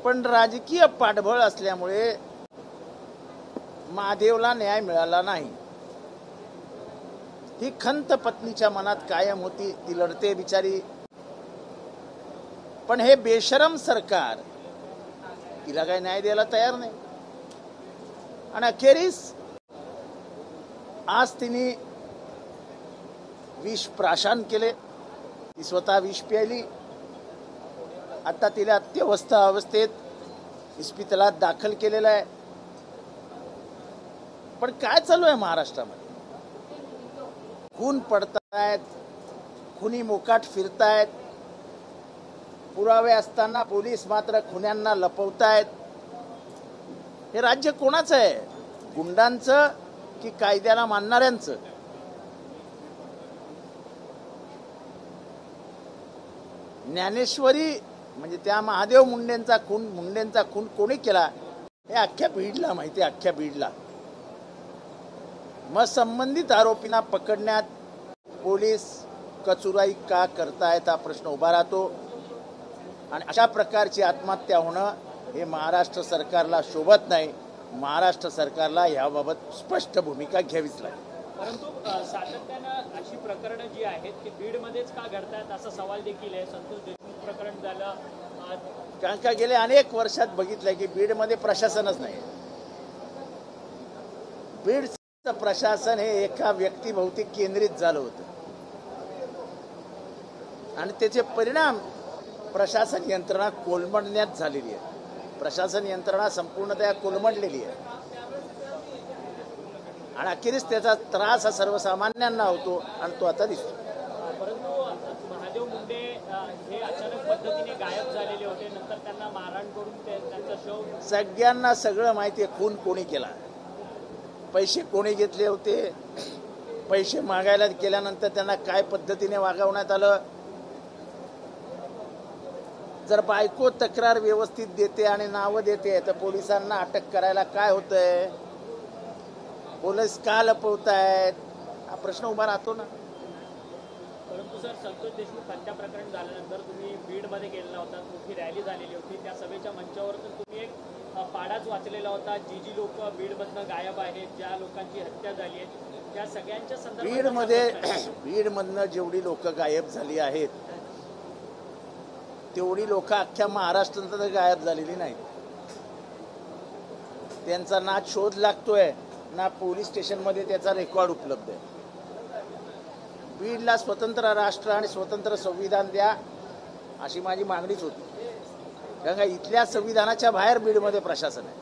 पण राजकीय पाठबळ असल्यामुळे महादेवला न्याय मिळाला नाही। ही खंत पत्नीच्या मनात कायम होती, ती लढते बिचारी। पण हे बेशरम सरकार तिला काही न्याय द्यायला तयार नाही। आणि अखेरीस आज तिने विष प्राशन केले, ती स्वतः विष प्यायली। आता तिला अत्यवस्था अवस्थेत इस्पितळात दाखल केलेलं आहे। पण काय चालू आहे महाराष्ट्रामध्ये? खून पडतायत, खुनी मोकाट फिरतायत, पुरावे असताना पोलीस मात्र खुन्यांना लपवतायत। हे राज्य कोणाचं आहे? गुंडांचं की कायद्याला मानणाऱ्यांचं? ज्ञानेश्वरी म्हणजे त्या महादेव मुंडेंचा खून कोणी केला हे अख्ख्या बीडला माहिती आहे, अख्ख्या बीडला। मग संबंधित आरोपींना पकडण्यात पोलीस कचुराई का करतायत हा प्रश्न उभा राहतो। आणि अशा प्रकारची आत्महत्या होणं हे महाराष्ट्र सरकारला शोभत नाही। महाराष्ट्र सरकारला याबाबत स्पष्ट भूमिका घ्यावीच लागेल। परंतु सातत्यानं अशी प्रकरणं जी आहेत ती बीडमध्येच का घडतात असा सवाल देखील आहे। संतोष देशमुख प्रकरण झालं, कारण का गेल्या अनेक वर्षात बघितलंय की बीडमध्ये प्रशासनच नाही। बीडचं प्रशासन हे एका व्यक्तीभोवती केंद्रित झालं होतं आणि त्याचे परिणाम प्रशासन यंत्रणा कोलमडण्यात झालेली आहे। प्रशासन यंत्रणा संपूर्णतः कोलमडलेली आहे आणि अखेरीस त्याचा त्रास हा सर्वसामान्यांना होतो आणि तो आता दिसतो। परंतु महादेव मुंडे हे अचानक पद्धतीने गायब झालेले होते, नंतर त्यांना मारहाण करून त्यांचा शव। सगळ्यांना सगळं माहिती आहे खून कोणी केला, पैसे कोणी घेतले होते, पैसे मागायला केल्यानंतर त्यांना काय पद्धतीने वागवण्यात आलं। जर बायको तक्रार व्यवस्थित देते आणि नावं देते तर पोलिसांना अटक करायला काय होतंय? पोलीस का लपवतायत हा प्रश्न उभा राहतो ना। परंतु सर, संतोष देशमुख हत्या प्रकरण झाल्यानंतर तुम्ही बीडमध्ये गेलेला होता, मोठी रॅली झालेली होती, त्या सभेच्या मंचावरून तुम्ही एक पाडाच वाचलेला होता, जी लोक बीडमधनं गायब आहेत, ज्या लोकांची हत्या झाली आहे त्या सगळ्यांच्या संदर्भात बीडमधनं जेवढी लोक गायब झाली आहेत तेवढी लोक अख्ख्या महाराष्ट्रात गायब झालेली नाहीत। त्यांचा ना शोध लागतोय ना पोलीस स्टेशनमध्ये त्याचा रेकॉर्ड उपलब्ध आहे। बीडला स्वतंत्र राष्ट्र आणि स्वतंत्र संविधान द्या अशी माझी मागणीच होती, कारण का इथल्या संविधानाच्या बाहेर बीडमध्ये प्रशासन आहे।